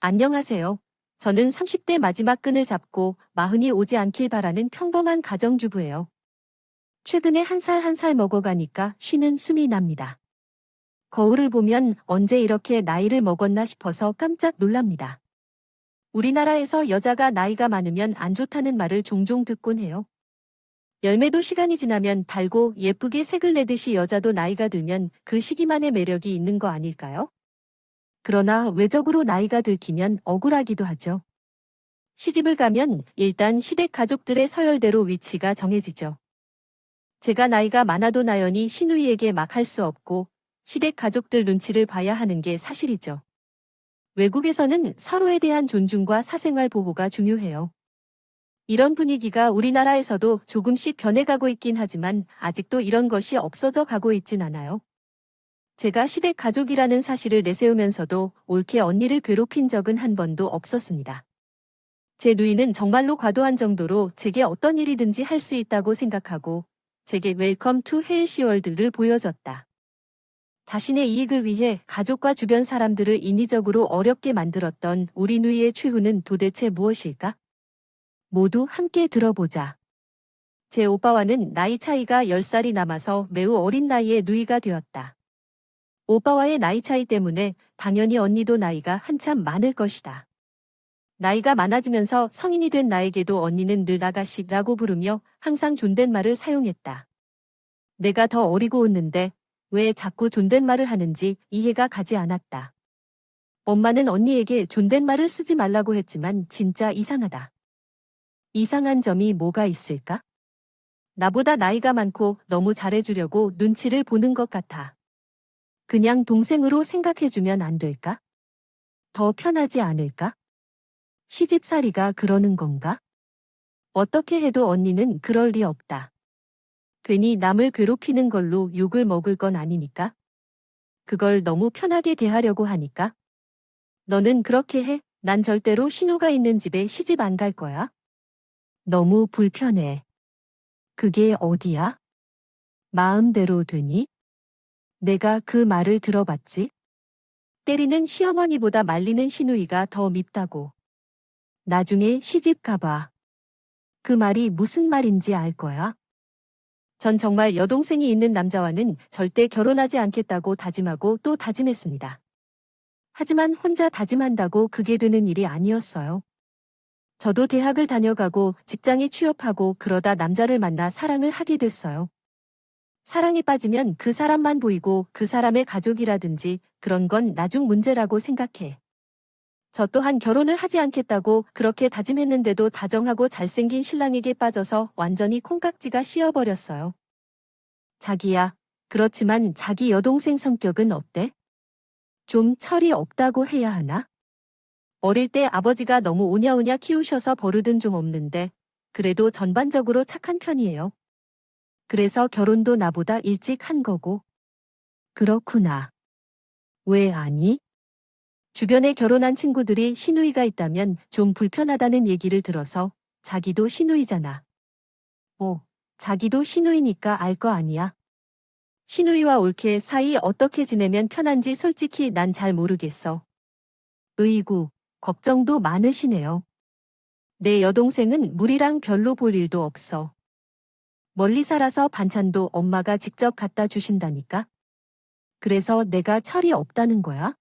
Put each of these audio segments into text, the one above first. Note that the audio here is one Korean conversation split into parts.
안녕하세요. 저는 30대 마지막 끈을 잡고 마흔이 오지 않길 바라는 평범한 가정주부예요. 최근에 한 살 한 살 먹어가니까 쉬는 숨이 납니다. 거울을 보면 언제 이렇게 나이를 먹었나 싶어서 깜짝 놀랍니다. 우리나라에서 여자가 나이가 많으면 안 좋다는 말을 종종 듣곤 해요. 열매도 시간이 지나면 달고 예쁘게 색을 내듯이 여자도 나이가 들면 그 시기만의 매력이 있는 거 아닐까요? 그러나 외적으로 나이가 들키면 억울하기도 하죠. 시집을 가면 일단 시댁 가족들의 서열대로 위치가 정해지죠. 제가 나이가 많아도 나연히 시누이에게 막 할 수 없고 시댁 가족들 눈치를 봐야 하는 게 사실이죠. 외국에서는 서로에 대한 존중과 사생활 보호가 중요해요. 이런 분위기가 우리나라에서도 조금씩 변해가고 있긴 하지만 아직도 이런 것이 없어져 가고 있진 않아요. 제가 시댁 가족이라는 사실을 내세우면서도 옳게 언니를 괴롭힌 적은 한 번도 없었습니다. 제 누이는 정말로 과도한 정도로 제게 어떤 일이든지 할 수 있다고 생각하고 제게 웰컴 투 헬시월드를 보여줬다. 자신의 이익을 위해 가족과 주변 사람들을 인위적으로 어렵게 만들었던 우리 누이의 최후는 도대체 무엇일까? 모두 함께 들어보자. 제 오빠와는 나이 차이가 10살이 남아서 매우 어린 나이에 누이가 되었다. 오빠와의 나이 차이 때문에 당연히 언니도 나이가 한참 많을 것이다. 나이가 많아지면서 성인이 된 나에게도 언니는 늘 아가씨라고 부르며 항상 존댓말을 사용했다. 내가 더 어리고 웃는데 왜 자꾸 존댓말을 하는지 이해가 가지 않았다. 엄마는 언니에게 존댓말을 쓰지 말라고 했지만 진짜 이상하다. 이상한 점이 뭐가 있을까? 나보다 나이가 많고 너무 잘해주려고 눈치를 보는 것 같아. 그냥 동생으로 생각해주면 안 될까? 더 편하지 않을까? 시집살이가 그러는 건가? 어떻게 해도 언니는 그럴 리 없다. 괜히 남을 괴롭히는 걸로 욕을 먹을 건 아니니까. 그걸 너무 편하게 대하려고 하니까. 너는 그렇게 해. 난 절대로 신우가 있는 집에 시집 안 갈 거야. 너무 불편해. 그게 어디야? 마음대로 되니? 내가 그 말을 들어봤지? 때리는 시어머니보다 말리는 시누이가 더 밉다고. 나중에 시집 가봐. 그 말이 무슨 말인지 알 거야. 전 정말 여동생이 있는 남자와는 절대 결혼하지 않겠다고 다짐하고 또 다짐했습니다. 하지만 혼자 다짐한다고 그게 되는 일이 아니었어요. 저도 대학을 다녀가고 직장에 취업하고 그러다 남자를 만나 사랑을 하게 됐어요. 사랑에 빠지면 그 사람만 보이고 그 사람의 가족이라든지 그런 건 나중 문제라고 생각해. 저 또한 결혼을 하지 않겠다고 그렇게 다짐했는데도 다정하고 잘생긴 신랑에게 빠져서 완전히 콩깍지가 씌어버렸어요. 자기야, 그렇지만 자기 여동생 성격은 어때? 좀 철이 없다고 해야 하나? 어릴 때 아버지가 너무 오냐오냐 키우셔서 버릇은 좀 없는데 그래도 전반적으로 착한 편이에요. 그래서 결혼도 나보다 일찍 한 거고. 그렇구나. 왜 아니? 주변에 결혼한 친구들이 시누이가 있다면 좀 불편하다는 얘기를 들어서 자기도 시누이잖아. 자기도 시누이니까 알 거 아니야. 시누이와 올케 사이 어떻게 지내면 편한지 솔직히 난 잘 모르겠어. 으이구, 걱정도 많으시네요. 내 여동생은 물이랑 별로 볼 일도 없어. 멀리 살아서 반찬도 엄마가 직접 갖다 주신다니까? 그래서 내가 철이 없다는 거야?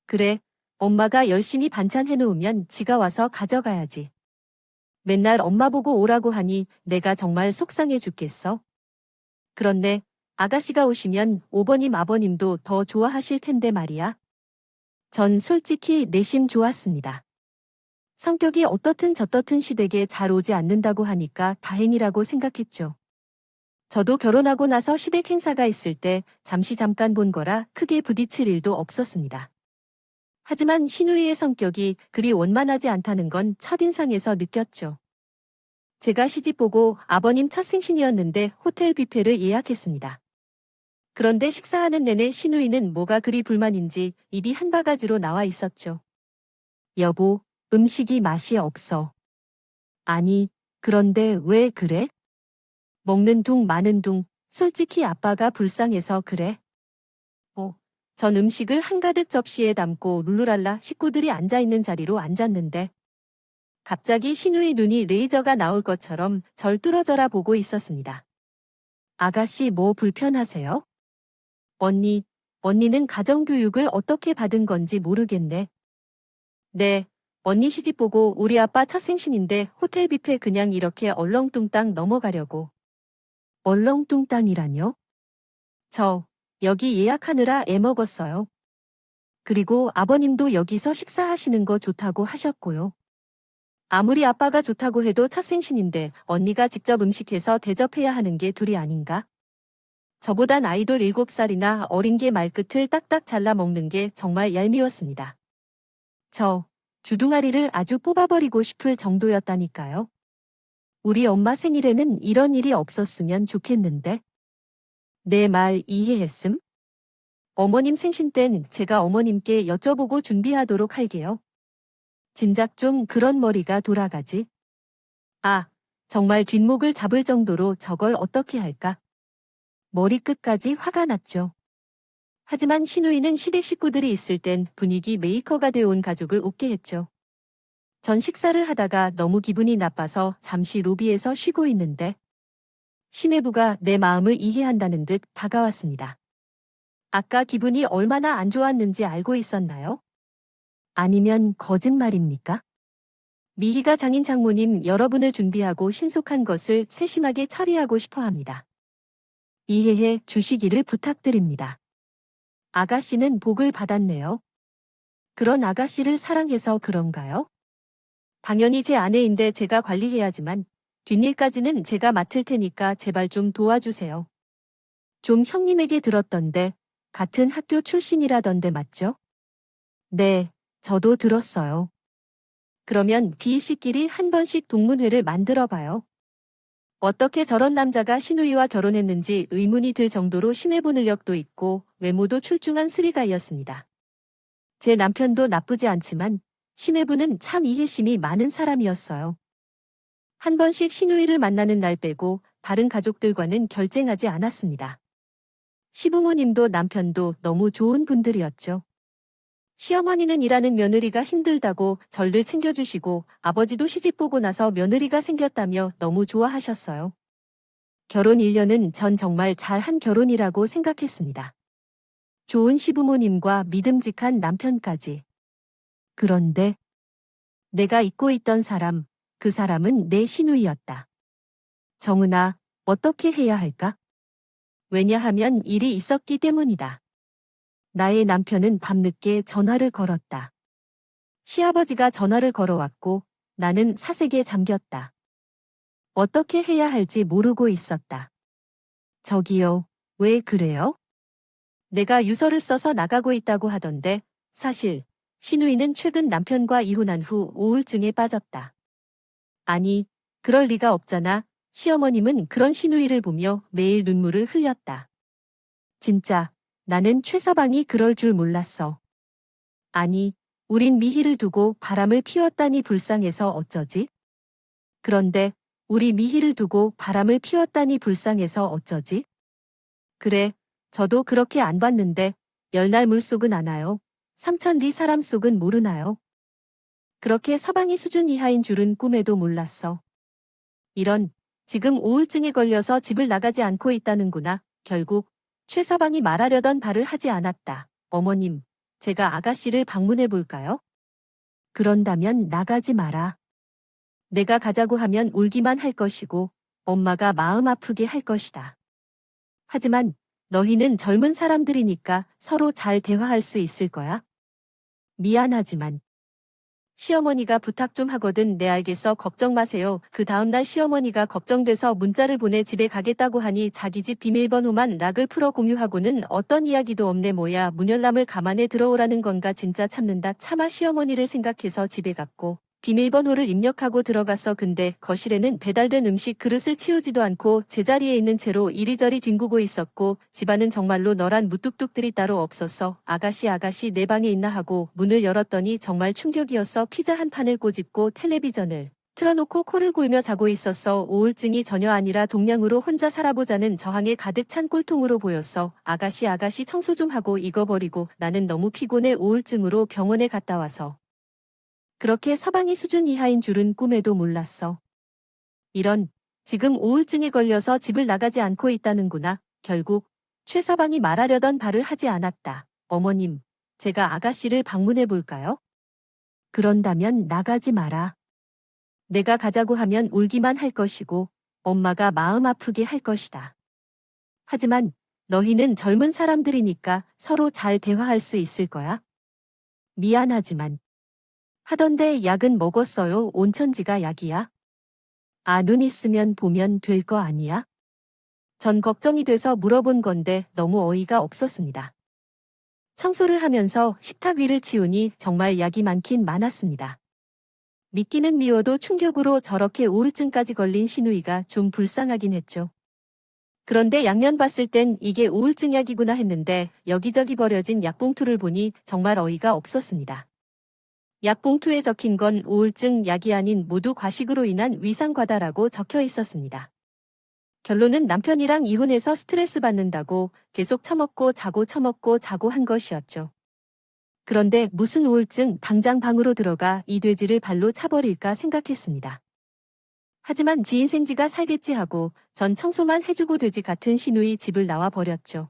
그래, 엄마가 열심히 반찬 해놓으면 지가 와서 가져가야지. 맨날 엄마 보고 오라고 하니 내가 정말 속상해 죽겠어. 그런데 아가씨가 오시면 오버님 아버님도 더 좋아하실 텐데 말이야. 전 솔직히 내심 좋았습니다. 성격이 어떻든 저떻든 시댁에 잘 오지 않는다고 하니까 다행이라고 생각했죠. 저도 결혼하고 나서 시댁 행사가 있을 때 잠깐 본 거라 크게 부딪힐 일도 없었습니다. 하지만 시누이의 성격이 그리 원만하지 않다는 건 첫인상에서 느꼈죠. 제가 시집보고 아버님 첫 생신이었는데 호텔 뷔페를 예약했습니다. 그런데 식사하는 내내 시누이는 뭐가 그리 불만인지 입이 한 바가지로 나와 있었죠. 여보, 음식이 맛이 없어. 아니, 그런데 왜 그래? 먹는 둥 마는 둥, 솔직히 아빠가 불쌍해서 그래. 전 음식을 한가득 접시에 담고 룰루랄라 식구들이 앉아있는 자리로 앉았는데 갑자기 신우의 눈이 레이저가 나올 것처럼 절 뚫어져라 보고 있었습니다. 아가씨 뭐 불편하세요? 언니는 가정교육을 어떻게 받은 건지 모르겠네. 네, 언니 시집 보고 우리 아빠 첫 생신인데 호텔 뷔페 그냥 이렇게 얼렁뚱땅 넘어가려고. 얼렁뚱땅이라뇨? 저, 여기 예약하느라 애먹었어요. 그리고 아버님도 여기서 식사하시는 거 좋다고 하셨고요. 아무리 아빠가 좋다고 해도 첫 생신인데 언니가 직접 음식해서 대접해야 하는 게 둘이 아닌가? 저보단 아이돌 7살이나 어린 게 말끝을 딱딱 잘라 먹는 게 정말 얄미웠습니다. 저, 주둥아리를 아주 뽑아버리고 싶을 정도였다니까요. 우리 엄마 생일에는 이런 일이 없었으면 좋겠는데. 내 말 이해했음? 어머님 생신 땐 제가 어머님께 여쭤보고 준비하도록 할게요. 진작 좀 그런 머리가 돌아가지. 아, 정말 뒷목을 잡을 정도로 저걸 어떻게 할까? 머리끝까지 화가 났죠. 하지만 신우이는 시댁 식구들이 있을 땐 분위기 메이커가 되어온 가족을 웃게 했죠. 전 식사를 하다가 너무 기분이 나빠서 잠시 로비에서 쉬고 있는데 심해부가 내 마음을 이해한다는 듯 다가왔습니다. 아까 기분이 얼마나 안 좋았는지 알고 있었나요? 아니면 거짓말입니까? 미희가 장인 장모님 여러분을 준비하고 신속한 것을 세심하게 처리하고 싶어 합니다. 이해해 주시기를 부탁드립니다. 아가씨는 복을 받았네요. 그런 아가씨를 사랑해서 그런가요? 당연히 제 아내인데 제가 관리해야지만 뒷일까지는 제가 맡을 테니까 제발 좀 도와주세요. 좀 형님에게 들었던데 같은 학교 출신이라던데 맞죠? 네, 저도 들었어요. 그러면 비희 씨끼리 한 번씩 동문회를 만들어봐요. 어떻게 저런 남자가 신우이와 결혼했는지 의문이 들 정도로 심해보 능력도 있고 외모도 출중한 스리가이였습니다. 제 남편도 나쁘지 않지만 심해부는 참 이해심이 많은 사람이었어요. 한 번씩 신우이를 만나는 날 빼고 다른 가족들과는 결쟁하지 않았습니다. 시부모님도 남편도 너무 좋은 분들이었죠. 시어머니는 일하는 며느리가 힘들다고 절들 챙겨주시고 아버지도 시집 보고 나서 며느리가 생겼다며 너무 좋아하셨어요. 결혼 1년은 전 정말 잘한 결혼이라고 생각했습니다. 좋은 시부모님과 믿음직한 남편까지. 그런데 내가 잊고 있던 사람, 그 사람은 내 시누이였다. 정은아, 어떻게 해야 할까? 왜냐하면 일이 있었기 때문이다. 나의 남편은 밤늦게 전화를 걸었다. 시아버지가 전화를 걸어왔고 나는 사색에 잠겼다. 어떻게 해야 할지 모르고 있었다. 저기요, 왜 그래요? 내가 유서를 써서 나가고 있다고 하던데 사실 시누이는 최근 남편과 이혼한 후 우울증에 빠졌다. 아니, 그럴 리가 없잖아. 시어머님은 그런 시누이를 보며 매일 눈물을 흘렸다. 진짜 나는 최서방이 그럴 줄 몰랐어. 아니, 우린 미희를 두고 바람을 피웠다니 불쌍해서 어쩌지? 그런데 우리 미희를 두고 바람을 피웠다니 불쌍해서 어쩌지? 그래, 저도 그렇게 안 봤는데 열날 물속은 아나요? 삼천리 사람 속은 모르나요? 그렇게 서방이 수준 이하인 줄은 꿈에도 몰랐어. 이런, 지금 우울증에 걸려서 집을 나가지 않고 있다는구나. 결국 최서방이 말하려던 바를 하지 않았다. 어머님, 제가 아가씨를 방문해 볼까요? 그런다면 나가지 마라. 내가 가자고 하면 울기만 할 것이고 엄마가 마음 아프게 할 것이다. 하지만 너희는 젊은 사람들이니까 서로 잘 대화할 수 있을 거야. 미안하지만 시어머니가 부탁 좀 하거든. 네 알겠어. 걱정 마세요. 그 다음날 시어머니가 걱정돼서 문자를 보내 집에 가겠다고 하니 자기 집 비밀번호만 락을 풀어 공유하고는 어떤 이야기도 없네. 뭐야 문열남을 감안해 들어오라는 건가. 진짜 참는다. 차마 시어머니를 생각해서 집에 갔고 비밀번호를 입력하고 들어갔어. 근데 거실에는 배달된 음식 그릇을 치우지도 않고 제자리에 있는 채로 이리저리 뒹구고 있었고 집안은 정말로 너란 무뚝뚝들이 따로 없었어. 아가씨 내 방에 있나 하고 문을 열었더니 정말 충격이었어. 피자 한 판을 꼬집고 텔레비전을 틀어놓고 코를 골며 자고 있었어. 우울증이 전혀 아니라 동량으로 혼자 살아보자는 저항에 가득 찬 꼴통으로 보였어. 아가씨 아가씨 청소 좀 하고 이거 버리고 나는 너무 피곤해. 우울증으로 병원에 갔다 와서. 그렇게 서방이 수준 이하인 줄은 꿈에도 몰랐어. 이런, 지금 우울증에 걸려서 집을 나가지 않고 있다는구나. 결국 최 서방이 말하려던 말을 하지 않았다. 어머님, 제가 아가씨를 방문해 볼까요? 그런다면 나가지 마라. 내가 가자고 하면 울기만 할 것이고 엄마가 마음 아프게 할 것이다. 하지만 너희는 젊은 사람들이니까 서로 잘 대화할 수 있을 거야. 미안하지만. 하던데 약은 먹었어요. 온천지가 약이야. 아, 눈 있으면 보면 될 거 아니야? 전 걱정이 돼서 물어본 건데 너무 어이가 없었습니다. 청소를 하면서 식탁 위를 치우니 정말 약이 많긴 많았습니다. 믿기는 미워도 충격으로 저렇게 우울증까지 걸린 시누이가 좀 불쌍하긴 했죠. 그런데 양면 봤을 땐 이게 우울증 약이구나 했는데 여기저기 버려진 약봉투를 보니 정말 어이가 없었습니다. 약봉투에 적힌 건 우울증 약이 아닌 모두 과식으로 인한 위상과다라고 적혀 있었습니다. 결론은 남편이랑 이혼해서 스트레스 받는다고 계속 처먹고 자고 한 것이었죠. 그런데 무슨 우울증, 당장 방으로 들어가 이 돼지를 발로 차버릴까 생각했습니다. 하지만 지 인생지가 살겠지 하고 전 청소만 해주고 돼지 같은 시누이 집을 나와 버렸죠.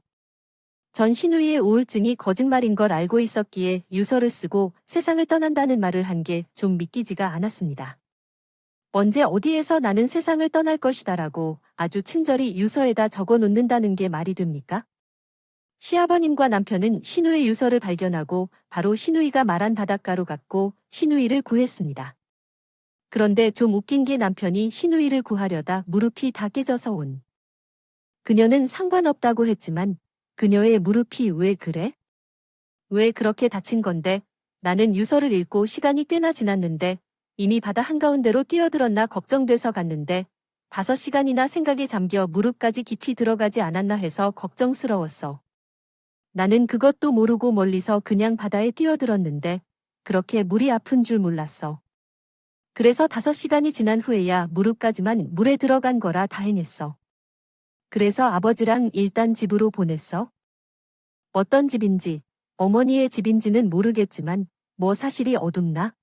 전 시누이의 우울증이 거짓말인 걸 알고 있었기에 유서를 쓰고 세상을 떠난다는 말을 한 게 좀 믿기지가 않았습니다. 언제 어디에서 나는 세상을 떠날 것이다라고 아주 친절히 유서에다 적어 놓는다는 게 말이 됩니까? 시아버님과 남편은 시누이 유서를 발견하고 바로 시누이가 말한 바닷가로 갔고 시누이를 구했습니다. 그런데 좀 웃긴 게 남편이 시누이를 구하려다 무릎이 다 깨져서 온. 그녀는 상관없다고 했지만 그녀의 무릎이 왜 그래? 왜 그렇게 다친 건데? 나는 유서를 읽고 시간이 꽤나 지났는데 이미 바다 한가운데로 뛰어들었나 걱정돼서 갔는데 5시간이나 생각에 잠겨 무릎까지 깊이 들어가지 않았나 해서 걱정스러웠어. 나는 그것도 모르고 멀리서 그냥 바다에 뛰어들었는데 그렇게 물이 아픈 줄 몰랐어. 그래서 5시간이 지난 후에야 무릎까지만 물에 들어간 거라 다행했어. 그래서 아버지랑 일단 집으로 보냈어. 어떤 집인지, 어머니의 집인지는 모르겠지만 뭐 사실이 어둡나?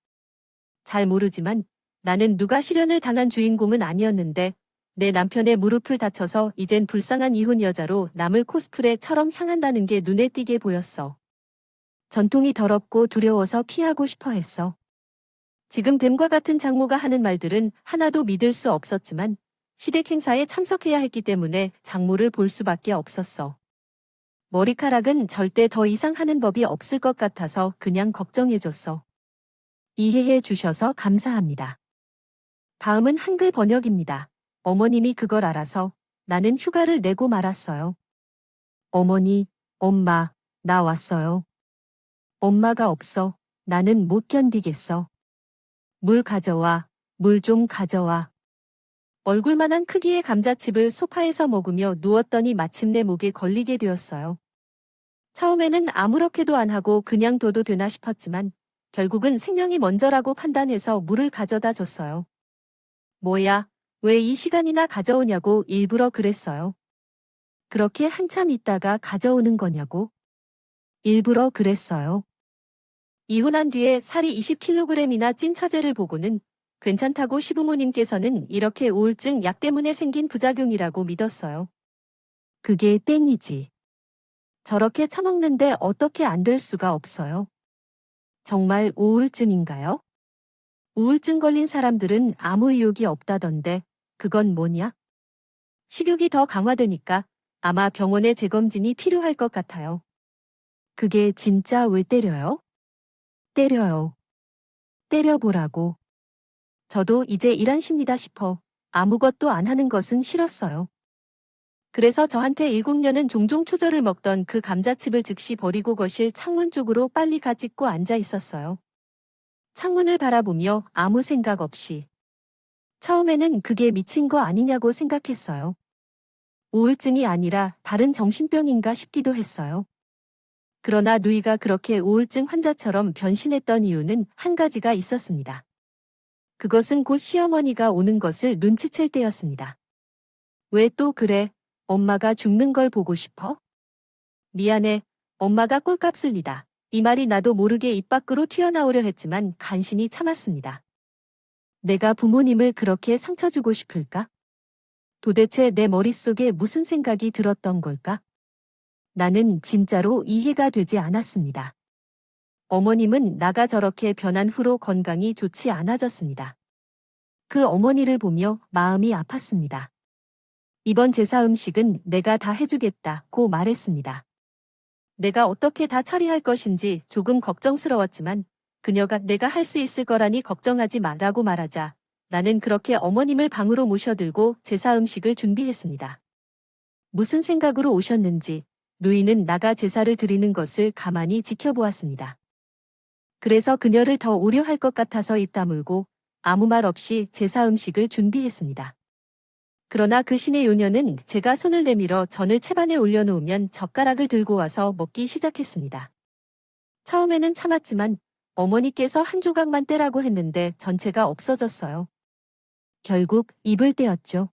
잘 모르지만 나는 누가 실연을 당한 주인공은 아니었는데 내 남편의 무릎을 다쳐서 이젠 불쌍한 이혼 여자로 남을 코스프레처럼 향한다는 게 눈에 띄게 보였어. 전통이 더럽고 두려워서 피하고 싶어 했어. 지금 뱀과 같은 장모가 하는 말들은 하나도 믿을 수 없었지만 시댁 행사에 참석해야 했기 때문에 장모를 볼 수밖에 없었어. 머리카락은 절대 더 이상 하는 법이 없을 것 같아서 그냥 걱정해줬어. 이해해 주셔서 감사합니다. 다음은 한글 번역입니다. 어머님이 그걸 알아서 나는 휴가를 내고 말았어요. 어머니, 엄마, 나 왔어요. 엄마가 없어. 나는 못 견디겠어. 물 가져와. 물 좀 가져와. 얼굴만한 크기의 감자칩을 소파에서 먹으며 누웠더니 마침내 목에 걸리게 되었어요. 처음에는 아무렇게도 안 하고 그냥 둬도 되나 싶었지만 결국은 생명이 먼저라고 판단해서 물을 가져다 줬어요. 뭐야, 왜 이 시간이나 가져오냐고 일부러 그랬어요. 그렇게 한참 있다가 가져오는 거냐고? 일부러 그랬어요. 이혼한 뒤에 살이 20kg이나 찐 처제를 보고는 괜찮다고 시부모님께서는 이렇게 우울증 약 때문에 생긴 부작용이라고 믿었어요. 그게 땡이지. 저렇게 처먹는데 어떻게 안 될 수가 없어요. 정말 우울증인가요? 우울증 걸린 사람들은 아무 의욕이 없다던데 그건 뭐냐? 식욕이 더 강화되니까 아마 병원에 재검진이 필요할 것 같아요. 그게 진짜 왜 때려요? 때려요. 때려보라고. 저도 이제 일한십니다 싶어 아무것도 안 하는 것은 싫었어요. 그래서 저한테 7년은 종종 초절을 먹던 그 감자칩을 즉시 버리고 거실 창문 쪽으로 빨리 가 찢고 앉아 있었어요. 창문을 바라보며 아무 생각 없이. 처음에는 그게 미친 거 아니냐고 생각했어요. 우울증이 아니라 다른 정신병인가 싶기도 했어요. 그러나 누이가 그렇게 우울증 환자처럼 변신했던 이유는 한 가지가 있었습니다. 그것은 곧 시어머니가 오는 것을 눈치챌 때였습니다. 왜 또 그래? 엄마가 죽는 걸 보고 싶어? 미안해. 엄마가 꼴값을 니다. 이 말이 나도 모르게 입 밖으로 튀어나오려 했지만 간신히 참았습니다. 내가 부모님을 그렇게 상처 주고 싶을까? 도대체 내 머릿속에 무슨 생각이 들었던 걸까? 나는 진짜로 이해가 되지 않았습니다. 어머님은 나가 저렇게 변한 후로 건강이 좋지 않아졌습니다. 그 어머니를 보며 마음이 아팠습니다. 이번 제사 음식은 내가 다 해주겠다고 말했습니다. 내가 어떻게 다 처리할 것인지 조금 걱정스러웠지만 그녀가 내가 할 수 있을 거라니 걱정하지 말라고 말하자 나는 그렇게 어머님을 방으로 모셔들고 제사 음식을 준비했습니다. 무슨 생각으로 오셨는지 누이는 나가 제사를 드리는 것을 가만히 지켜보았습니다. 그래서 그녀를 더 우려할 것 같아서 입 다물고 아무 말 없이 제사 음식을 준비했습니다. 그러나 그 신의 요녀는 제가 손을 내밀어 전을 채반에 올려놓으면 젓가락을 들고 와서 먹기 시작했습니다. 처음에는 참았지만 어머니께서 한 조각만 떼라고 했는데 전체가 없어졌어요. 결국 입을 떼었죠.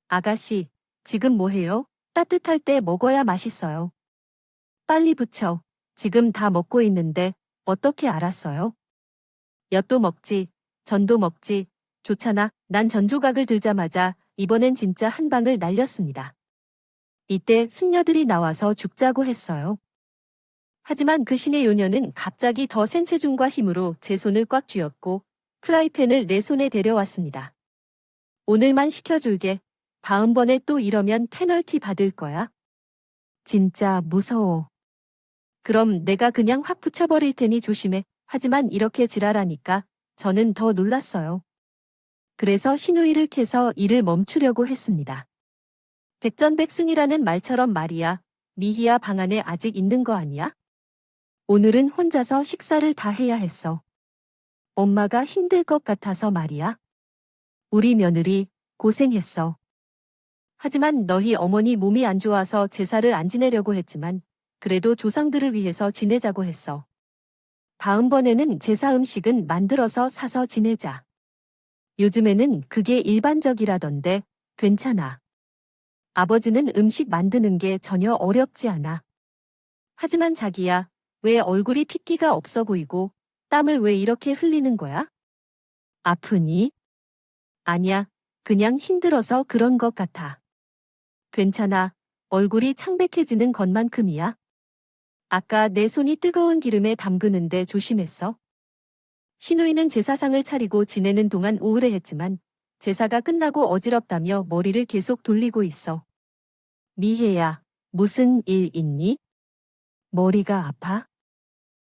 아가씨, 지금 뭐해요? 따뜻할 때 먹어야 맛있어요. 빨리 붙여. 지금 다 먹고 있는데 어떻게 알았어요? 엿도 먹지, 전도 먹지. 좋잖아. 난 전 조각을 들자마자 이번엔 진짜 한 방을 날렸습니다. 이때 숙녀들이 나와서 죽자고 했어요. 하지만 그 신의 요녀는 갑자기 더 센 체중과 힘으로 제 손을 꽉 쥐었고 프라이팬을 내 손에 데려왔습니다. 오늘만 시켜줄게. 다음번에 또 이러면 페널티 받을 거야. 진짜 무서워. 그럼 내가 그냥 확 붙여버릴 테니 조심해. 하지만 이렇게 지랄하니까 저는 더 놀랐어요. 그래서 신우이를 캐서 일을 멈추려고 했습니다. 백전백승이라는 말처럼 말이야. 미희야 방 안에 아직 있는 거 아니야? 오늘은 혼자서 식사를 다 해야 했어. 엄마가 힘들 것 같아서 말이야. 우리 며느리 고생했어. 하지만 너희 어머니 몸이 안 좋아서 제사를 안 지내려고 했지만 그래도 조상들을 위해서 지내자고 했어. 다음번에는 제사 음식은 만들어서 사서 지내자. 요즘에는 그게 일반적이라던데 괜찮아. 아버지는 음식 만드는 게 전혀 어렵지 않아. 하지만 자기야, 왜 얼굴이 핏기가 없어 보이고 땀을 왜 이렇게 흘리는 거야? 아프니? 아니야, 그냥 힘들어서 그런 것 같아. 괜찮아, 얼굴이 창백해지는 것만큼이야. 아까 내 손이 뜨거운 기름에 담그는데 조심했어. 신우이는 제사상을 차리고 지내는 동안 우울해했지만 제사가 끝나고 어지럽다며 머리를 계속 돌리고 있어. 미혜야, 무슨 일 있니? 머리가 아파?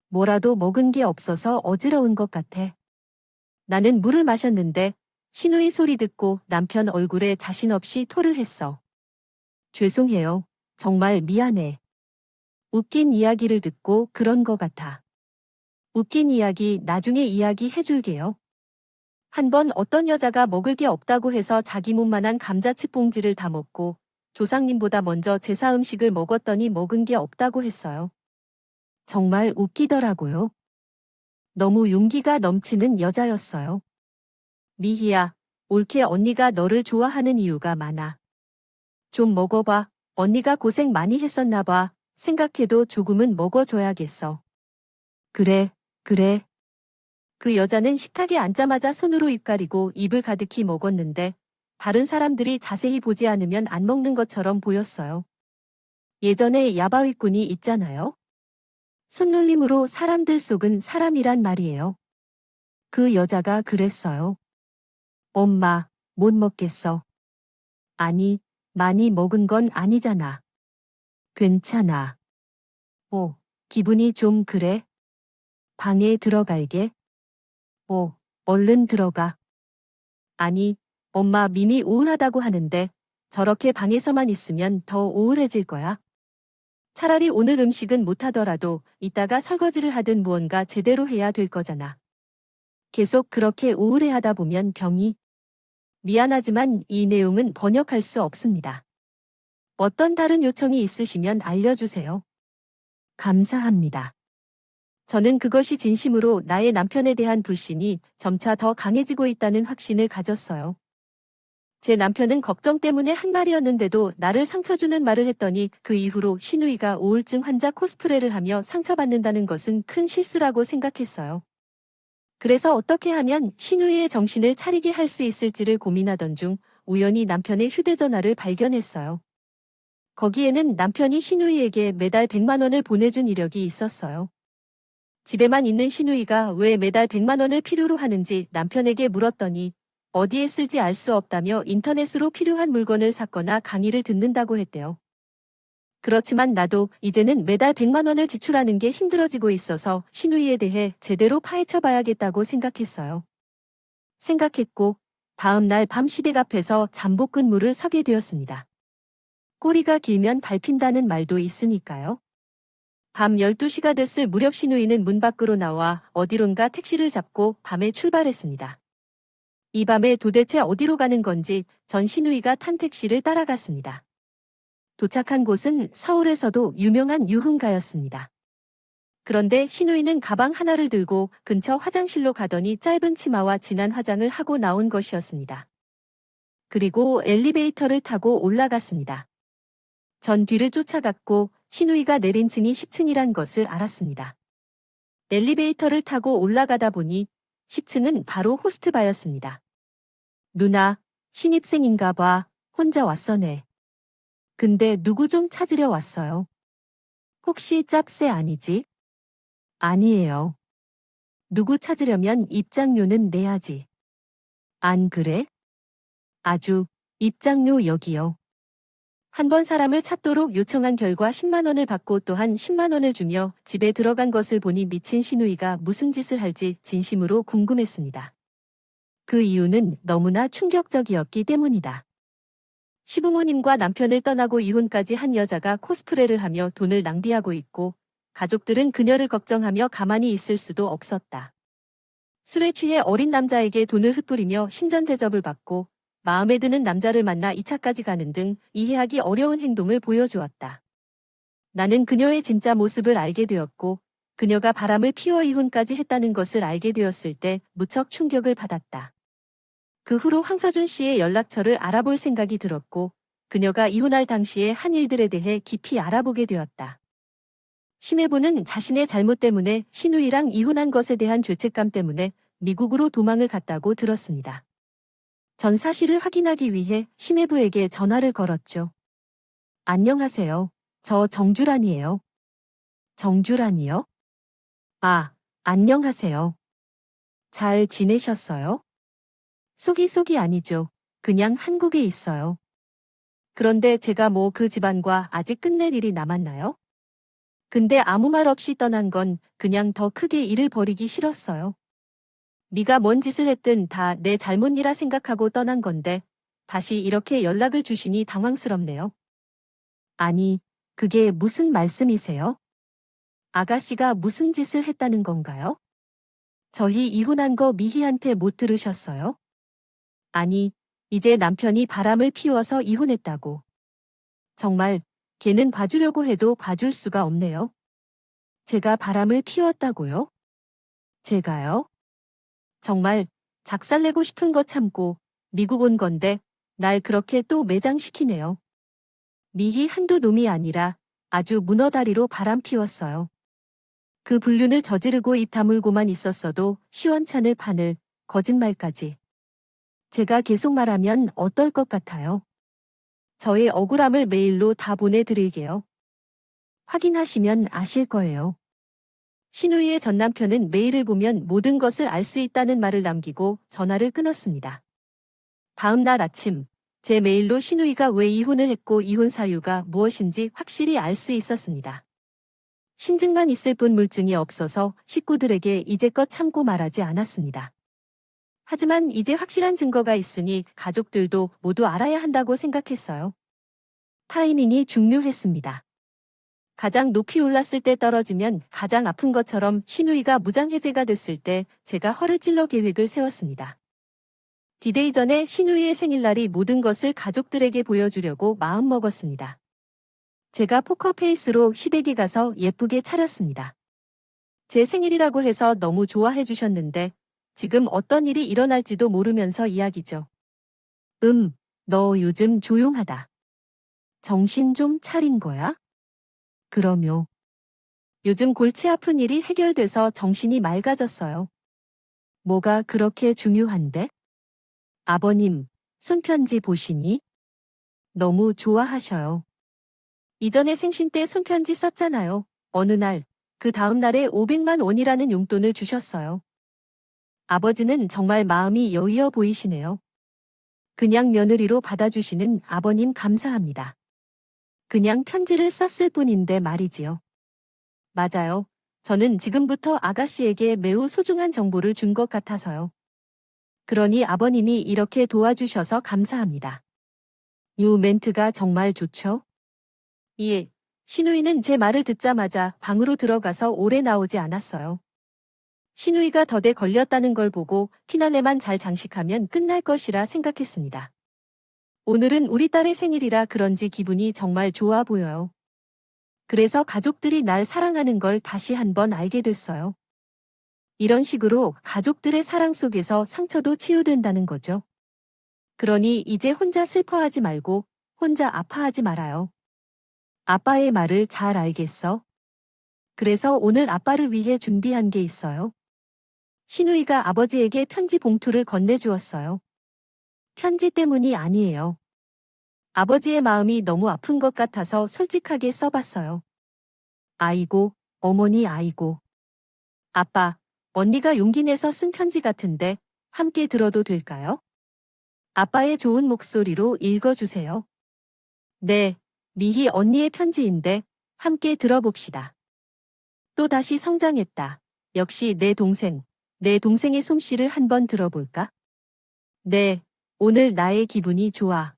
뭐라도 먹은 게 없어서 어지러운 것 같아. 나는 물을 마셨는데 신우이 소리 듣고 남편 얼굴에 자신 없이 토를 했어. 죄송해요. 정말 미안해. 웃긴 이야기를 듣고 그런 것 같아. 웃긴 이야기 나중에 이야기 해줄게요. 한 번 어떤 여자가 먹을 게 없다고 해서 자기 몸만한 감자칩 봉지를 다 먹고 조상님보다 먼저 제사 음식을 먹었더니 먹은 게 없다고 했어요. 정말 웃기더라고요. 너무 용기가 넘치는 여자였어요. 미희야, 올케 언니가 너를 좋아하는 이유가 많아. 좀 먹어봐. 언니가 고생 많이 했었나 봐. 생각해도 조금은 먹어줘야겠어. 그래, 그래. 그 여자는 식탁에 앉자마자 손으로 입 가리고 입을 가득히 먹었는데 다른 사람들이 자세히 보지 않으면 안 먹는 것처럼 보였어요. 예전에 야바위꾼이 있잖아요. 손놀림으로 사람들 속은 사람이란 말이에요. 그 여자가 그랬어요. 엄마, 못 먹겠어. 아니, 많이 먹은 건 아니잖아. 괜찮아. 기분이 좀 그래? 방에 들어갈게. 얼른 들어가. 아니, 엄마 미미 우울하다고 하는데 저렇게 방에서만 있으면 더 우울해질 거야. 차라리 오늘 음식은 못하더라도 이따가 설거지를 하든 무언가 제대로 해야 될 거잖아. 계속 그렇게 우울해하다 보면 병이. 미안하지만 이 내용은 번역할 수 없습니다. 어떤 다른 요청이 있으시면 알려주세요. 감사합니다. 저는 그것이 진심으로 나의 남편에 대한 불신이 점차 더 강해지고 있다는 확신을 가졌어요. 제 남편은 걱정 때문에 한 말이었는데도 나를 상처 주는 말을 했더니 그 이후로 시누이가 우울증 환자 코스프레를 하며 상처받는다는 것은 큰 실수라고 생각했어요. 그래서 어떻게 하면 시누이의 정신을 차리게 할 수 있을지를 고민하던 중 우연히 남편의 휴대전화를 발견했어요. 거기에는 남편이 시누이에게 매달 100만 원을 보내준 이력이 있었어요. 집에만 있는 시누이가 왜 매달 100만 원을 필요로 하는지 남편에게 물었더니 어디에 쓸지 알 수 없다며 인터넷으로 필요한 물건을 샀거나 강의를 듣는다고 했대요. 그렇지만 나도 이제는 매달 100만 원을 지출하는 게 힘들어지고 있어서 시누이에 대해 제대로 파헤쳐 봐야겠다고 생각했어요. 생각했고 다음 날 밤 시댁 앞에서 잠복 근무를 서게 되었습니다. 꼬리가 길면 밟힌다는 말도 있으니까요. 밤 12시가 됐을 무렵 시누이는 문 밖으로 나와 어디론가 택시를 잡고 밤에 출발했습니다. 이 밤에 도대체 어디로 가는 건지 전 시누이가 탄 택시를 따라갔습니다. 도착한 곳은 서울에서도 유명한 유흥가였습니다. 그런데 시누이는 가방 하나를 들고 근처 화장실로 가더니 짧은 치마와 진한 화장을 하고 나온 것이었습니다. 그리고 엘리베이터를 타고 올라갔습니다. 전 뒤를 쫓아갔고 시누이가 내린 층이 10층이란 것을 알았습니다. 엘리베이터를 타고 올라가다 보니 10층은 바로 호스트바였습니다. 누나, 신입생인가 봐. 혼자 왔어네. 근데 누구 좀 찾으려 왔어요. 혹시 짭새 아니지? 아니에요. 누구 찾으려면 입장료는 내야지. 안 그래? 아주, 입장료 여기요. 한 번 사람을 찾도록 요청한 결과 10만 원을 받고 또한 10만 원을 주며 집에 들어간 것을 보니 미친 시누이가 무슨 짓을 할지 진심으로 궁금했습니다. 그 이유는 너무나 충격적이었기 때문이다. 시부모님과 남편을 떠나고 이혼까지 한 여자가 코스프레를 하며 돈을 낭비하고 있고 가족들은 그녀를 걱정하며 가만히 있을 수도 없었다. 술에 취해 어린 남자에게 돈을 흩뿌리며 신전대접을 받고 마음에 드는 남자를 만나 2차까지 가는 등 이해하기 어려운 행동을 보여주었다. 나는 그녀의 진짜 모습을 알게 되었고 그녀가 바람을 피워 이혼까지 했다는 것을 알게 되었을 때 무척 충격을 받았다. 그 후로 황서준 씨의 연락처를 알아볼 생각이 들었고 그녀가 이혼할 당시의 한 일들에 대해 깊이 알아보게 되었다. 심해보는 자신의 잘못 때문에 시누이랑 이혼한 것에 대한 죄책감 때문에 미국으로 도망을 갔다고 들었습니다. 전 사실을 확인하기 위해 심해부에게 전화를 걸었죠. 안녕하세요. 저 정주란이에요. 정주란이요? 아, 안녕하세요. 잘 지내셨어요? 속이 아니죠. 그냥 한국에 있어요. 그런데 제가 뭐 그 집안과 아직 끝낼 일이 남았나요? 근데 아무 말 없이 떠난 건 그냥 더 크게 일을 벌이기 싫었어요. 네가 뭔 짓을 했든 다 내 잘못이라 생각하고 떠난 건데 다시 이렇게 연락을 주시니 당황스럽네요. 아니, 그게 무슨 말씀이세요? 아가씨가 무슨 짓을 했다는 건가요? 저희 이혼한 거 미희한테 못 들으셨어요? 아니, 이제 남편이 바람을 피워서 이혼했다고. 정말 걔는 봐주려고 해도 봐줄 수가 없네요. 제가 바람을 피웠다고요? 제가요? 정말 작살내고 싶은 거 참고 미국 온 건데 날 그렇게 또 매장시키네요. 미희 한두 놈이 아니라 아주 문어다리로 바람 피웠어요. 그 불륜을 저지르고 입 다물고만 있었어도 시원찮을 판을 거짓말까지. 제가 계속 말하면 어떨 것 같아요? 저의 억울함을 메일로 다 보내드릴게요. 확인하시면 아실 거예요. 시누이의 전 남편은 메일을 보면 모든 것을 알 수 있다는 말을 남기고 전화를 끊었습니다. 다음 날 아침, 제 메일로 시누이가 왜 이혼을 했고 이혼 사유가 무엇인지 확실히 알 수 있었습니다. 신증만 있을 뿐 물증이 없어서 식구들에게 이제껏 참고 말하지 않았습니다. 하지만 이제 확실한 증거가 있으니 가족들도 모두 알아야 한다고 생각했어요. 타이밍이 중요했습니다. 가장 높이 올랐을 때 떨어지면 가장 아픈 것처럼 시누이가 무장해제가 됐을 때 제가 허를 찔러 계획을 세웠습니다. 디데이 전에 시누이의 생일날이 모든 것을 가족들에게 보여주려고 마음먹었습니다. 제가 포커페이스로 시댁에 가서 예쁘게 차렸습니다. 제 생일이라고 해서 너무 좋아해 주셨는데 지금 어떤 일이 일어날지도 모르면서 이야기죠. 너 요즘 조용하다. 정신 좀 차린 거야? 그럼요. 요즘 골치 아픈 일이 해결돼서 정신이 맑아졌어요. 뭐가 그렇게 중요한데? 아버님, 손편지 보시니? 너무 좋아하셔요. 이전에 생신 때 손편지 썼잖아요. 어느 날, 그 다음 날에 500만 원이라는 용돈을 주셨어요. 아버지는 정말 마음이 여위어 보이시네요. 그냥 며느리로 받아주시는 아버님 감사합니다. 그냥 편지를 썼을 뿐인데 말이지요. 맞아요. 저는 지금부터 아가씨에게 매우 소중한 정보를 준 것 같아서요. 그러니 아버님이 이렇게 도와주셔서 감사합니다. 이 멘트가 정말 좋죠? 예. 신우이는 제 말을 듣자마자 방으로 들어가서 오래 나오지 않았어요. 신우이가 덫에 걸렸다는 걸 보고 피날레만 잘 장식하면 끝날 것이라 생각했습니다. 오늘은 우리 딸의 생일이라 그런지 기분이 정말 좋아 보여요. 그래서 가족들이 날 사랑하는 걸 다시 한번 알게 됐어요. 이런 식으로 가족들의 사랑 속에서 상처도 치유된다는 거죠. 그러니 이제 혼자 슬퍼하지 말고 혼자 아파하지 말아요. 아빠의 말을 잘 알겠어? 그래서 오늘 아빠를 위해 준비한 게 있어요. 신우이가 아버지에게 편지 봉투를 건네주었어요. 편지 때문이 아니에요. 아버지의 마음이 너무 아픈 것 같아서 솔직하게 써봤어요. 아이고, 어머니 아이고. 아빠, 언니가 용기 내서 쓴 편지 같은데 함께 들어도 될까요? 아빠의 좋은 목소리로 읽어주세요. 네, 미희 언니의 편지인데 함께 들어봅시다. 또다시 성장했다. 역시 내 동생의 솜씨를 한번 들어볼까? 네, 오늘 나의 기분이 좋아.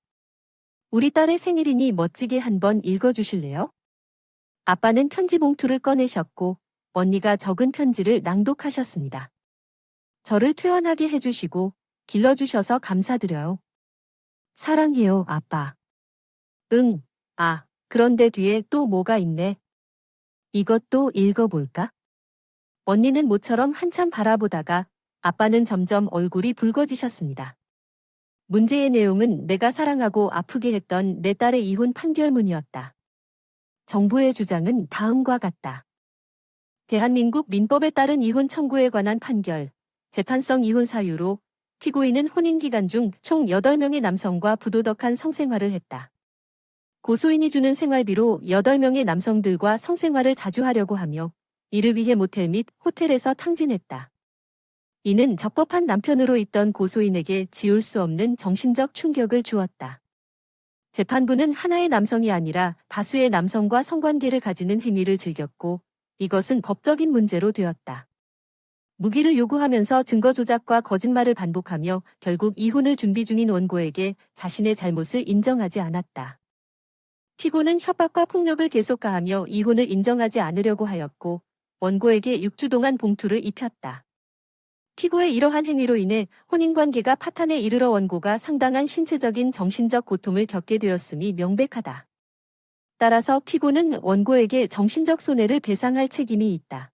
우리 딸의 생일이니 멋지게 한번 읽어주실래요? 아빠는 편지 봉투를 꺼내셨고 언니가 적은 편지를 낭독하셨습니다. 저를 퇴원하게 해주시고 길러주셔서 감사드려요. 사랑해요, 아빠. 응, 그런데 뒤에 또 뭐가 있네. 이것도 읽어볼까? 언니는 모처럼 한참 바라보다가 아빠는 점점 얼굴이 붉어지셨습니다. 문제의 내용은 내가 사랑하고 아프게 했던 내 딸의 이혼 판결문이었다. 정부의 주장은 다음과 같다. 대한민국 민법에 따른 이혼 청구에 관한 판결, 재판성 이혼 사유로 피고인은 혼인 기간 중 총 8명의 남성과 부도덕한 성생활을 했다. 고소인이 주는 생활비로 8명의 남성들과 성생활을 자주 하려고 하며 이를 위해 모텔 및 호텔에서 탕진했다. 이는 적법한 남편으로 있던 고소인에게 지울 수 없는 정신적 충격을 주었다. 재판부는 하나의 남성이 아니라 다수의 남성과 성관계를 가지는 행위를 즐겼고 이것은 법적인 문제로 되었다. 무기를 요구하면서 증거 조작과 거짓말을 반복하며 결국 이혼을 준비 중인 원고에게 자신의 잘못을 인정하지 않았다. 피고는 협박과 폭력을 계속 가하며 이혼을 인정하지 않으려고 하였고 원고에게 6주 동안 봉투를 입혔다. 피고의 이러한 행위로 인해 혼인관계가 파탄에 이르러 원고가 상당한 신체적인 정신적 고통을 겪게 되었음이 명백하다. 따라서 피고는 원고에게 정신적 손해를 배상할 책임이 있다.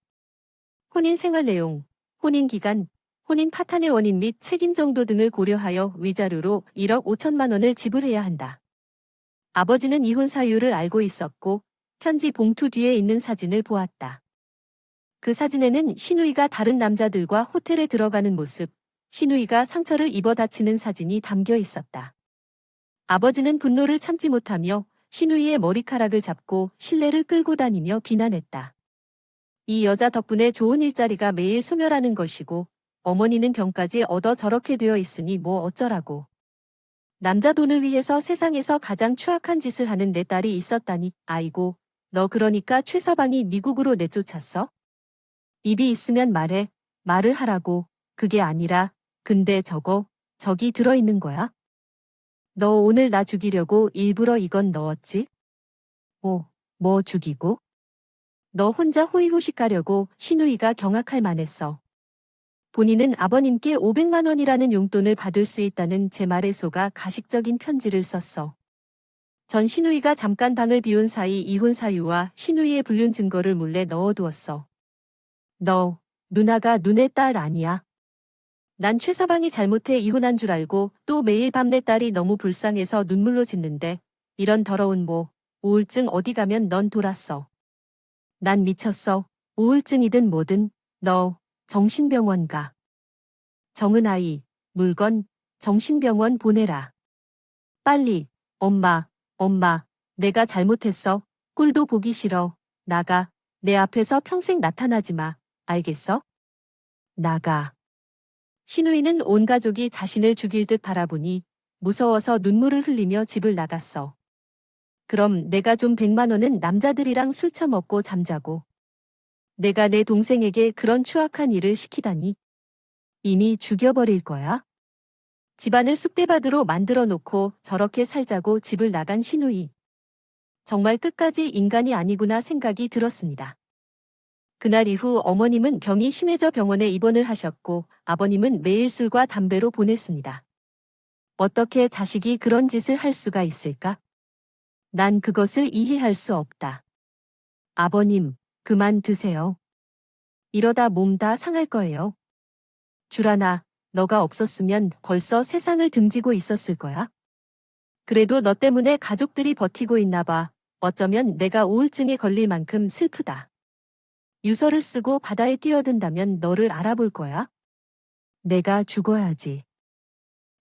혼인 생활 내용, 혼인 기간, 혼인 파탄의 원인 및 책임 정도 등을 고려하여 위자료로 1억 5천만 원을 지불해야 한다. 아버지는 이혼 사유를 알고 있었고 편지 봉투 뒤에 있는 사진을 보았다. 그 사진에는 신우이가 다른 남자들과 호텔에 들어가는 모습, 신우이가 상처를 입어 다치는 사진이 담겨 있었다. 아버지는 분노를 참지 못하며 신우이의 머리카락을 잡고 실내를 끌고 다니며 비난했다. 이 여자 덕분에 좋은 일자리가 매일 소멸하는 것이고 어머니는 병까지 얻어 저렇게 되어 있으니 뭐 어쩌라고. 남자 돈을 위해서 세상에서 가장 추악한 짓을 하는 내 딸이 있었다니. 아이고, 너 그러니까 최서방이 미국으로 내쫓았어? 입이 있으면 말해. 말을 하라고. 그게 아니라 근데 저기 들어있는 거야? 너 오늘 나 죽이려고 일부러 이건 넣었지? 뭐 죽이고? 너 혼자 호의호식 가려고 신우이가 경악할 만했어. 본인은 아버님께 500만 원이라는 용돈을 받을 수 있다는 제 말에 속아 가식적인 편지를 썼어. 전 신우이가 잠깐 방을 비운 사이 이혼 사유와 신우이의 불륜 증거를 몰래 넣어두었어. 너, 누나가 눈의 딸 아니야. 난 최서방이 잘못해 이혼한 줄 알고 또 매일 밤 내 딸이 너무 불쌍해서 눈물로 짓는데 이런 더러운 우울증 어디 가면 넌 돌았어. 난 미쳤어. 우울증이든 뭐든 너 정신병원 가. 정은아이, 물건 정신병원 보내라. 빨리. 엄마, 내가 잘못했어. 꼴도 보기 싫어. 나가. 내 앞에서 평생 나타나지 마. 알겠어? 나가. 신우이는 온 가족이 자신을 죽일 듯 바라보니 무서워서 눈물을 흘리며 집을 나갔어. 그럼 내가 좀 100만 원은 남자들이랑 술 처먹고 잠자고. 내가 내 동생에게 그런 추악한 일을 시키다니. 이미 죽여버릴 거야? 집안을 쑥대밭으로 만들어 놓고 저렇게 살자고 집을 나간 신우이. 정말 끝까지 인간이 아니구나 생각이 들었습니다. 그날 이후 어머님은 병이 심해져 병원에 입원을 하셨고 아버님은 매일 술과 담배로 보냈습니다. 어떻게 자식이 그런 짓을 할 수가 있을까? 난 그것을 이해할 수 없다. 아버님, 그만 드세요. 이러다 몸 다 상할 거예요. 주라나, 너가 없었으면 벌써 세상을 등지고 있었을 거야. 그래도 너 때문에 가족들이 버티고 있나 봐. 어쩌면 내가 우울증에 걸릴 만큼 슬프다. 유서를 쓰고 바다에 뛰어든다면 너를 알아볼 거야. 내가 죽어야지.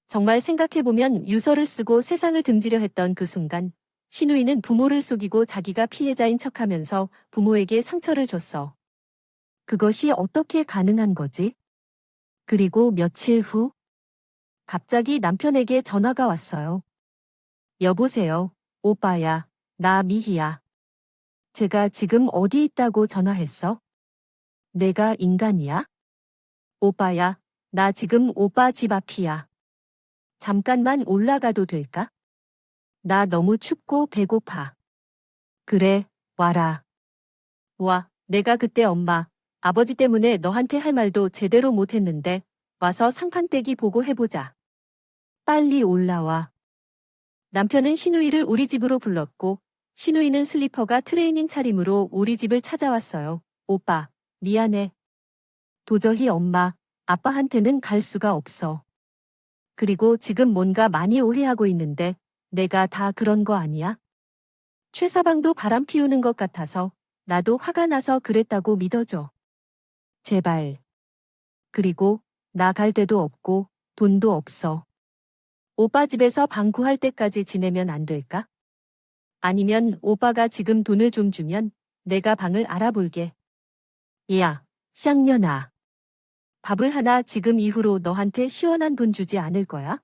정말 생각해보면 유서를 쓰고 세상을 등지려 했던 그 순간 신우이는 부모를 속이고 자기가 피해자인 척하면서 부모에게 상처를 줬어. 그것이 어떻게 가능한 거지? 그리고 며칠 후 갑자기 남편에게 전화가 왔어요. 여보세요. 오빠야. 나 미희야. 제가 지금 어디 있다고 전화했어? 내가 인간이야? 오빠야. 나 지금 오빠 집 앞이야. 잠깐만 올라가도 될까? 나 너무 춥고 배고파. 그래, 와라. 와, 내가 그때 엄마, 아버지 때문에 너한테 할 말도 제대로 못했는데 와서 상판떼기 보고 해보자. 빨리 올라와. 남편은 신우이를 우리 집으로 불렀고 신우이는 슬리퍼가 트레이닝 차림으로 우리 집을 찾아왔어요. 오빠, 미안해. 도저히 엄마, 아빠한테는 갈 수가 없어. 그리고 지금 뭔가 많이 오해하고 있는데 내가 다 그런 거 아니야? 최서방도 바람 피우는 것 같아서 나도 화가 나서 그랬다고 믿어줘. 제발. 그리고 나 갈 데도 없고 돈도 없어. 오빠 집에서 방 구할 때까지 지내면 안 될까? 아니면 오빠가 지금 돈을 좀 주면 내가 방을 알아볼게. 야, 쌍년아. 밥을 하나 지금 이후로 너한테 시원한 돈 주지 않을 거야?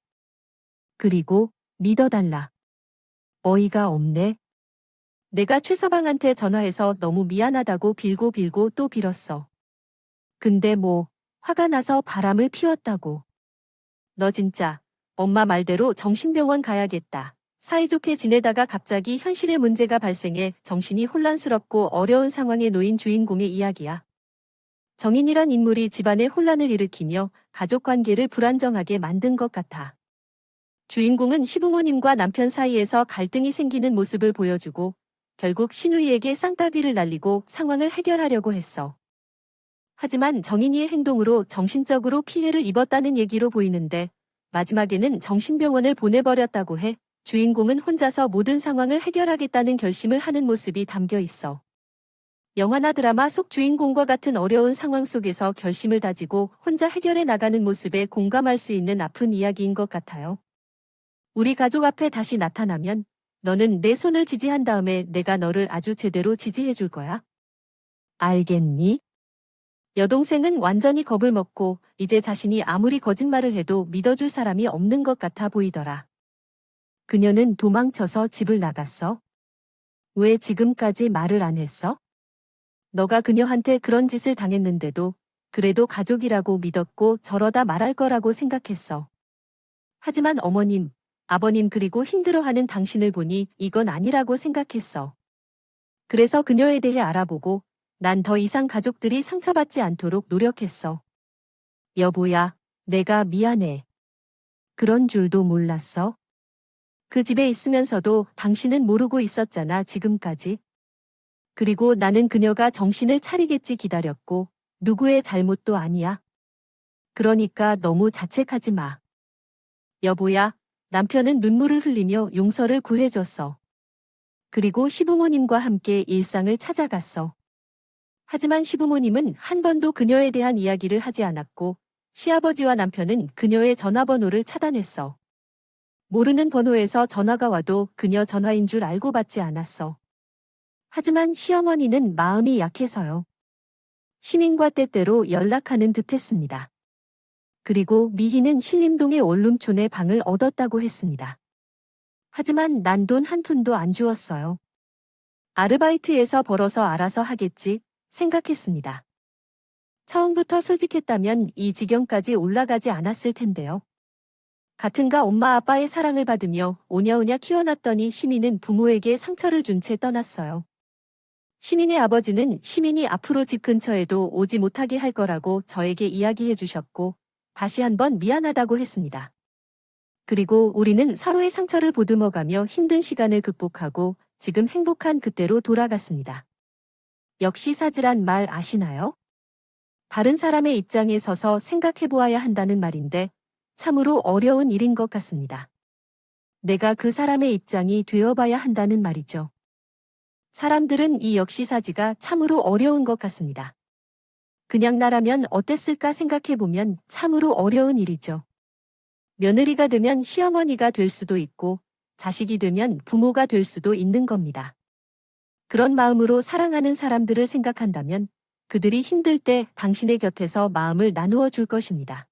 그리고 믿어달라. 어이가 없네. 내가 최서방한테 전화해서 너무 미안하다고 빌고 빌고 또 빌었어. 근데 화가 나서 바람을 피웠다고. 너 진짜 엄마 말대로 정신병원 가야겠다. 사이좋게 지내다가 갑자기 현실의 문제가 발생해 정신이 혼란스럽고 어려운 상황에 놓인 주인공의 이야기야. 정인이란 인물이 집안에 혼란을 일으키며 가족관계를 불안정하게 만든 것 같아. 주인공은 시부모님과 남편 사이에서 갈등이 생기는 모습을 보여주고 결국 신우이에게 쌍따귀를 날리고 상황을 해결하려고 했어. 하지만 정인이의 행동으로 정신적으로 피해를 입었다는 얘기로 보이는데 마지막에는 정신병원을 보내버렸다고 해 주인공은 혼자서 모든 상황을 해결하겠다는 결심을 하는 모습이 담겨 있어. 영화나 드라마 속 주인공과 같은 어려운 상황 속에서 결심을 다지고 혼자 해결해 나가는 모습에 공감할 수 있는 아픈 이야기인 것 같아요. 우리 가족 앞에 다시 나타나면 너는 내 손을 지지한 다음에 내가 너를 아주 제대로 지지해 줄 거야. 알겠니? 여동생은 완전히 겁을 먹고 이제 자신이 아무리 거짓말을 해도 믿어줄 사람이 없는 것 같아 보이더라. 그녀는 도망쳐서 집을 나갔어. 왜 지금까지 말을 안 했어? 너가 그녀한테 그런 짓을 당했는데도 그래도 가족이라고 믿었고 저러다 말할 거라고 생각했어. 하지만 어머님, 아버님 그리고 힘들어하는 당신을 보니 이건 아니라고 생각했어. 그래서 그녀에 대해 알아보고 난 더 이상 가족들이 상처받지 않도록 노력했어. 여보야, 내가 미안해. 그런 줄도 몰랐어? 그 집에 있으면서도 당신은 모르고 있었잖아, 지금까지. 그리고 나는 그녀가 정신을 차리겠지 기다렸고 누구의 잘못도 아니야. 그러니까 너무 자책하지 마. 여보야, 남편은 눈물을 흘리며 용서를 구해줬어. 그리고 시부모님과 함께 일상을 찾아갔어. 하지만 시부모님은 한 번도 그녀에 대한 이야기를 하지 않았고, 시아버지와 남편은 그녀의 전화번호를 차단했어. 모르는 번호에서 전화가 와도 그녀 전화인 줄 알고 받지 않았어. 하지만 시어머니는 마음이 약해서요. 시민과 때때로 연락하는 듯 했습니다. 그리고 미희는 신림동의 원룸촌에 방을 얻었다고 했습니다. 하지만 난 돈 한 푼도 안 주었어요. 아르바이트에서 벌어서 알아서 하겠지 생각했습니다. 처음부터 솔직했다면 이 지경까지 올라가지 않았을 텐데요. 같은가 엄마 아빠의 사랑을 받으며 오냐오냐 키워놨더니 시민은 부모에게 상처를 준 채 떠났어요. 시민의 아버지는 시민이 앞으로 집 근처에도 오지 못하게 할 거라고 저에게 이야기해 주셨고 다시 한번 미안하다고 했습니다. 그리고 우리는 서로의 상처를 보듬어가며 힘든 시간을 극복하고 지금 행복한 그때로 돌아갔습니다. 역시사지란 말 아시나요? 다른 사람의 입장에 서서 생각해 보아야 한다는 말인데 참으로 어려운 일인 것 같습니다. 내가 그 사람의 입장이 되어봐야 한다는 말이죠. 사람들은 이 역시사지가 참으로 어려운 것 같습니다. 그냥 나라면 어땠을까 생각해보면 참으로 어려운 일이죠. 며느리가 되면 시어머니가 될 수도 있고 자식이 되면 부모가 될 수도 있는 겁니다. 그런 마음으로 사랑하는 사람들을 생각한다면 그들이 힘들 때 당신의 곁에서 마음을 나누어 줄 것입니다.